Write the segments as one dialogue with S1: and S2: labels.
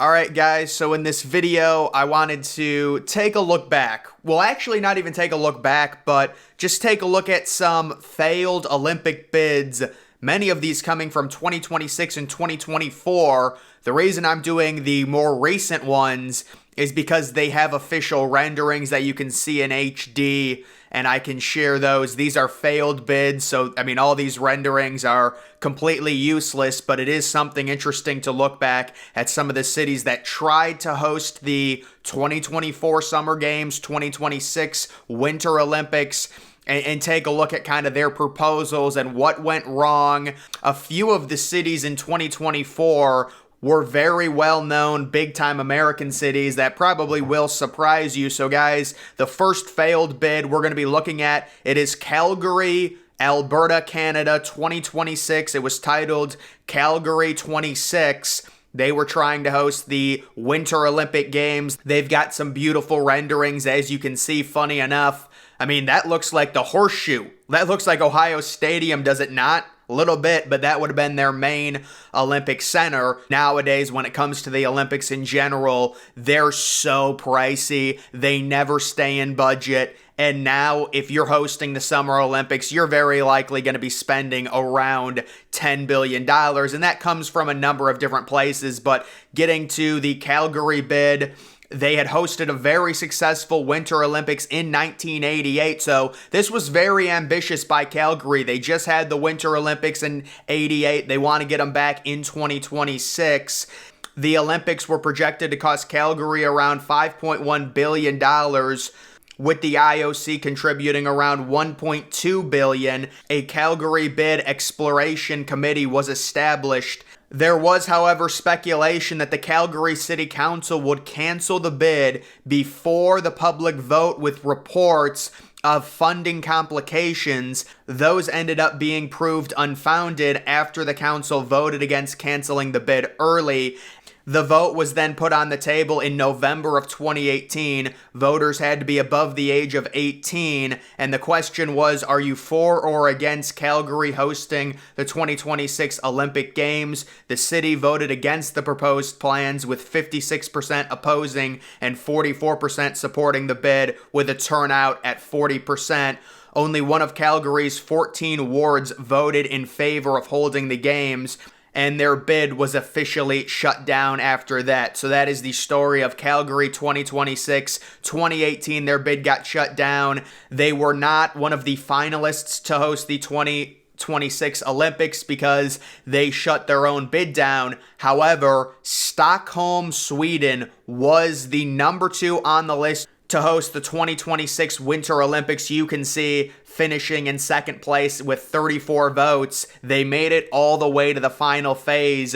S1: Alright guys, so in this video, I wanted to take a look back. Well, actually not even take a look back, but just take a look at some failed Olympic bids, many of these coming from 2026 and 2024. The reason I'm doing the more recent ones is because they have official renderings that you can see in HD, and I can share those. These are failed bids, so I mean all these renderings are completely useless, but it is something interesting to look back at some of the cities that tried to host the 2024 Summer Games, 2026 Winter Olympics, and take a look at kind of their proposals and what went wrong. A few of the cities in 2024 were very well-known, big-time American cities that probably will surprise you. So guys, the first failed bid we're going to be looking at, it is Calgary, Alberta, Canada, 2026. It was titled Calgary 26. They were trying to host the Winter Olympic Games. They've got some beautiful renderings, as you can see, funny enough. I mean, that looks like the horseshoe. That looks like Ohio Stadium, does it not? A little bit, but that would have been their main Olympic center. Nowadays, when it comes to the Olympics in general, they're so pricey. They never stay in budget. And now, if you're hosting the Summer Olympics, you're very likely going to be spending around $10 billion. And that comes from a number of different places. But getting to the Calgary bid, they had hosted a very successful Winter Olympics in 1988, so this was very ambitious by Calgary. They just had the Winter Olympics in 88. They want to get them back in 2026. The Olympics were projected to cost Calgary around $5.1 billion, with the IOC contributing around $1.2 billion. A Calgary bid exploration committee was established. There was, however, speculation that the Calgary City Council would cancel the bid before the public vote, with reports of funding complications. Those ended up being proved unfounded after the council voted against canceling the bid early. The vote was then put on the table in November of 2018. Voters had to be above the age of 18, and the question was, are you for or against Calgary hosting the 2026 Olympic Games? The city voted against the proposed plans, with 56% opposing and 44% supporting the bid, with a turnout at 40%. Only one of Calgary's 14 wards voted in favor of holding the games, and their bid was officially shut down after that. So that is the story of Calgary 2026. 2018, their bid got shut down. They were not one of the finalists to host the 2026 Olympics because they shut their own bid down. However, Stockholm, Sweden was the number 2 on the list to host the 2026 Winter Olympics. You can see finishing in second place with 34 votes. They made it all the way to the final phase,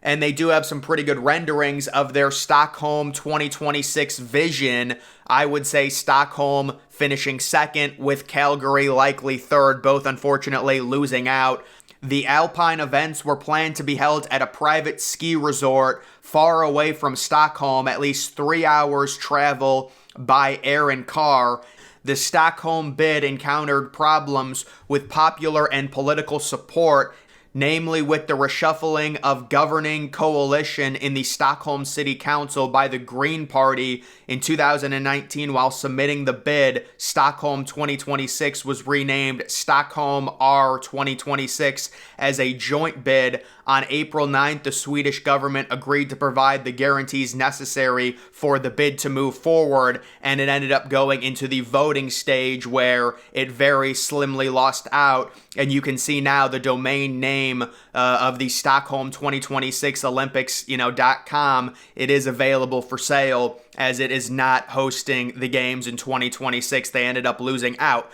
S1: and they do have some pretty good renderings of their Stockholm 2026 vision. I would say Stockholm finishing second, with Calgary likely third, both unfortunately losing out. The Alpine events were planned to be held at a private ski resort far away from Stockholm, at least 3 hours travel by air and car. The Stockholm bid encountered problems with popular and political support, namely with the reshuffling of governing coalition in the Stockholm City Council by the Green Party in 2019. While submitting the bid, Stockholm 2026 was renamed Stockholm R 2026 as a joint bid. On April 9th, the Swedish government agreed to provide the guarantees necessary for the bid to move forward, and it ended up going into the voting stage where it very slimly lost out. And you can see now the domain name of the Stockholm 2026 Olympics.com. It is available for sale, as it is not hosting the games in 2026. They ended up losing out.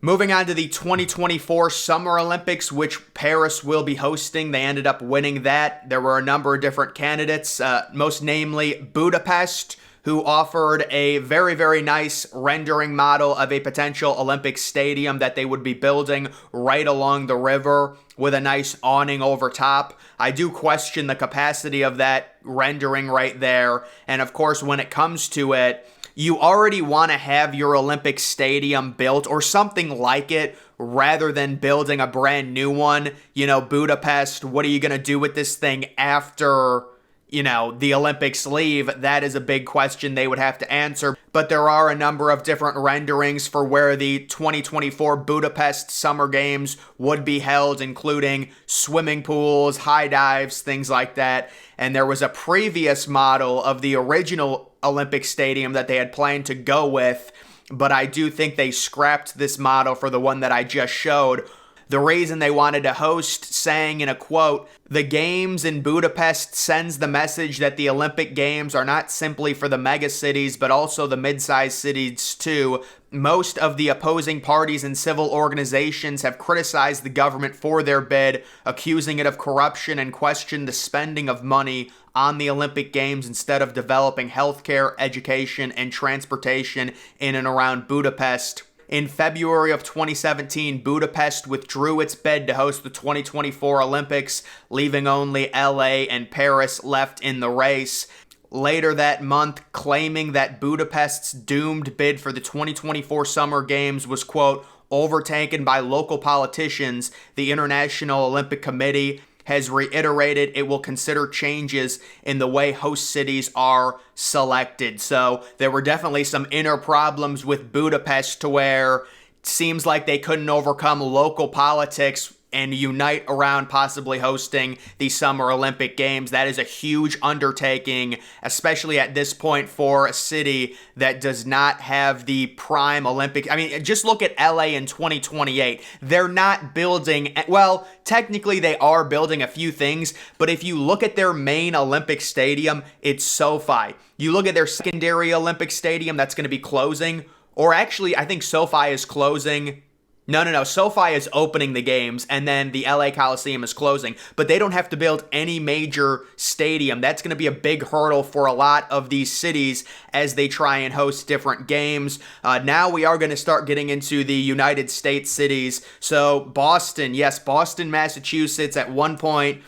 S1: Moving on to the 2024 Summer Olympics, which Paris will be hosting. They ended up winning that. There were a number of different candidates, most namely Budapest, who offered a very, very nice rendering model of a potential Olympic stadium that they would be building right along the river with a nice awning over top. I do question the capacity of that rendering right there. And of course, when it comes to it, you already want to have your Olympic stadium built or something like it rather than building a brand new one. You know, Budapest, what are you going to do with this thing after the Olympics leave, that is a big question they would have to answer. But there are a number of different renderings for where the 2024 Budapest Summer Games would be held, including swimming pools, high dives, things like that. And there was a previous model of the original Olympic Stadium that they had planned to go with, but I do think they scrapped this model for the one that I just showed. The reason they wanted to host, saying in a quote, "The games in Budapest sends the message that the Olympic Games are not simply for the mega cities, but also the mid-sized cities too. Most of the opposing parties and civil organizations have criticized the government for their bid, accusing it of corruption and questioned the spending of money on the Olympic Games instead of developing healthcare, education, and transportation in and around Budapest." In February of 2017, Budapest withdrew its bid to host the 2024 Olympics, leaving only LA and Paris left in the race. Later that month, claiming that Budapest's doomed bid for the 2024 Summer Games was, quote, overtaken by local politicians, the International Olympic Committee has reiterated it will consider changes in the way host cities are selected. So there were definitely some inner problems with Budapest to where it seems like they couldn't overcome local politics and unite around possibly hosting the Summer Olympic Games. That is a huge undertaking, especially at this point for a city that does not have the prime Olympic. I mean, just look at LA in 2028. They're not building, well, technically they are building a few things, but if you look at their main Olympic stadium, it's SoFi. You look at their secondary Olympic stadium that's going to be closing, or actually, I think SoFi is closing. No. SoFi is opening the games, and then the LA Coliseum is closing. But they don't have to build any major stadium. That's going to be a big hurdle for a lot of these cities as they try and host different games. Now we are going to start getting into the United States cities. So Boston, yes, Boston, Massachusetts at one point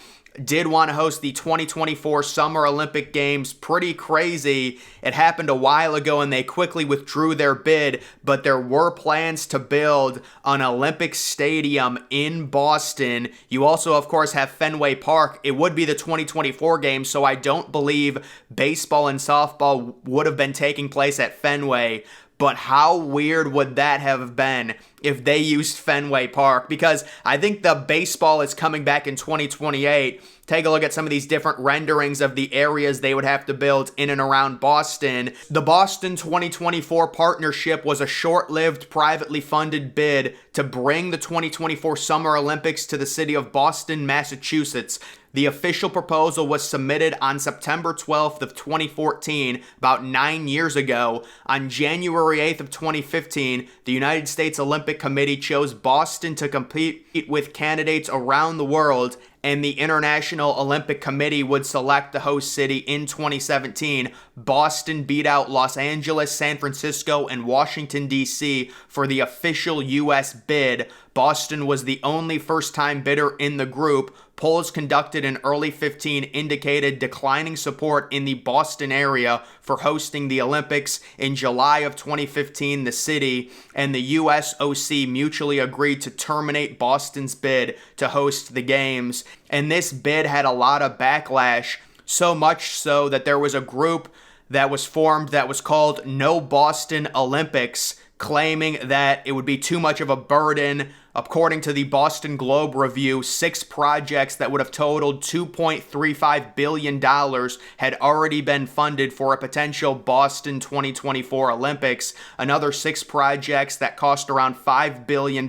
S1: did want to host the 2024 Summer Olympic Games. Pretty crazy. It happened a while ago and they quickly withdrew their bid, but there were plans to build an Olympic stadium in Boston. You also, of course, have Fenway Park. It would be the 2024 Games, so I don't believe baseball and softball would have been taking place at Fenway. But how weird would that have been if they used Fenway Park? Because I think the baseball is coming back in 2028. Take a look at some of these different renderings of the areas they would have to build in and around Boston. The Boston 2024 partnership was a short-lived, privately funded bid to bring the 2024 Summer Olympics to the city of Boston, Massachusetts. The official proposal was submitted on September 12th of 2014, about 9 years ago. On January 8th of 2015, the United States Olympic Committee chose Boston to compete with candidates around the world, and the International Olympic Committee would select the host city in 2017. Boston beat out Los Angeles, San Francisco, and Washington, D.C. for the official U.S. bid. Boston was the only first-time bidder in the group. Polls conducted in early 15 indicated declining support in the Boston area for hosting the Olympics. In July of 2015, the city and the USOC mutually agreed to terminate Boston's bid to host the games. And this bid had a lot of backlash, so much so that there was a group that was formed that was called No Boston Olympics, claiming that it would be too much of a burden. According to the Boston Globe Review, 6 projects that would have totaled $2.35 billion had already been funded for a potential Boston 2024 Olympics. Another 6 projects that cost around $5 billion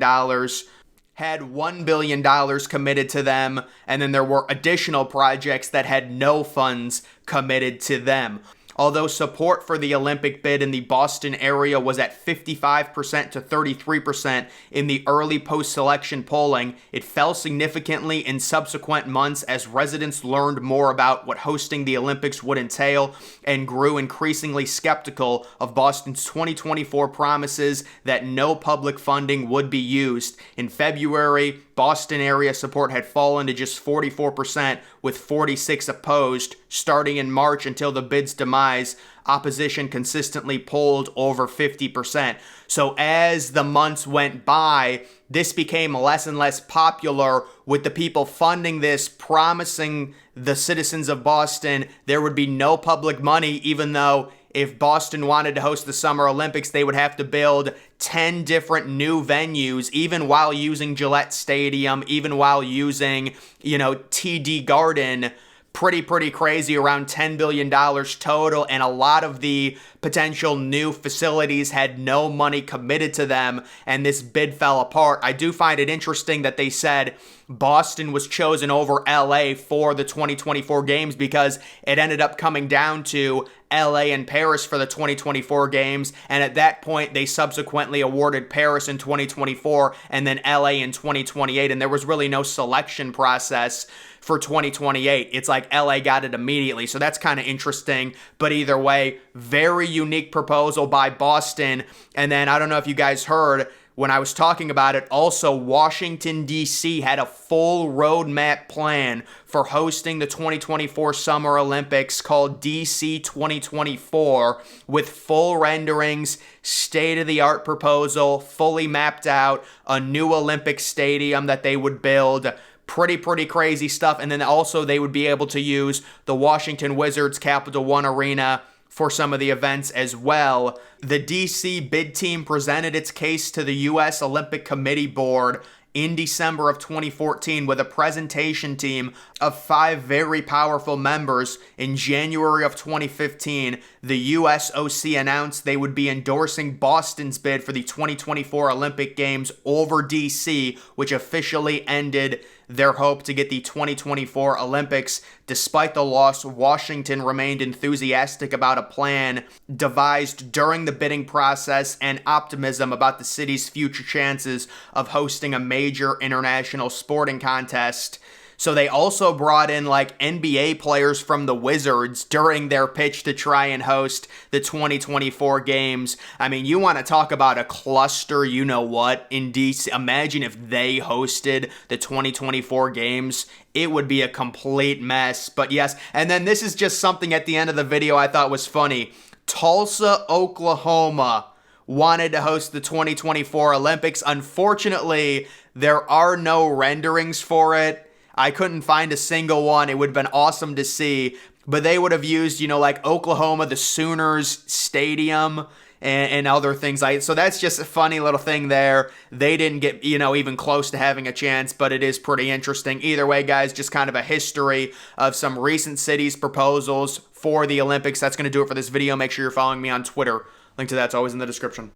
S1: had $1 billion committed to them, and then there were additional projects that had no funds committed to them. Although support for the Olympic bid in the Boston area was at 55% to 33% in the early post-selection polling, it fell significantly in subsequent months as residents learned more about what hosting the Olympics would entail and grew increasingly skeptical of Boston's 2024 promises that no public funding would be used. In February, Boston area support had fallen to just 44%, with 46% opposed. Starting in March until the bid's demise, compromise, opposition consistently polled over 50%. So as the months went by, this became less and less popular, with the people funding this promising the citizens of Boston there would be no public money, even though if Boston wanted to host the Summer Olympics, they would have to build 10 different new venues, even while using Gillette Stadium, even while using, TD Garden. Pretty crazy, around $10 billion total, and a lot of the potential new facilities had no money committed to them, and this bid fell apart. I do find it interesting that they said Boston was chosen over LA for the 2024 games, because it ended up coming down to LA and Paris for the 2024 games, and at that point they subsequently awarded Paris in 2024 and then LA in 2028, and there was really no selection process for 2028. It's like LA got it immediately, so that's kind of interesting. But either way, very unique proposal by Boston. And then I don't know if you guys heard when I was talking about it, also Washington, D.C. had a full roadmap plan for hosting the 2024 Summer Olympics called DC 2024, with full renderings, state-of-the-art proposal, fully mapped out, a new Olympic stadium that they would build. Pretty crazy stuff. And then also they would be able to use the Washington Wizards Capital One Arena for some of the events as well. The DC bid team presented its case to the U.S. Olympic Committee Board in December of 2014 with a presentation team of 5 very powerful members. In January of 2015, the USOC announced they would be endorsing Boston's bid for the 2024 Olympic Games over DC, which officially ended their hope to get the 2024 Olympics. Despite the loss, Washington remained enthusiastic about a plan devised during the bidding process and optimism about the city's future chances of hosting a major international sporting contest. So they also brought in NBA players from the Wizards during their pitch to try and host the 2024 games. I mean, you want to talk about a cluster, in DC. Imagine if they hosted the 2024 games. It would be a complete mess. But yes, and then this is just something at the end of the video I thought was funny. Tulsa, Oklahoma wanted to host the 2024 Olympics. Unfortunately, there are no renderings for it. I couldn't find a single one. It would have been awesome to see. But they would have used, Oklahoma, the Sooners Stadium, and other things so that's just a funny little thing there. They didn't get, even close to having a chance, but it is pretty interesting. Either way, guys, just kind of a history of some recent cities' proposals for the Olympics. That's going to do it for this video. Make sure you're following me on Twitter. Link to that's always in the description.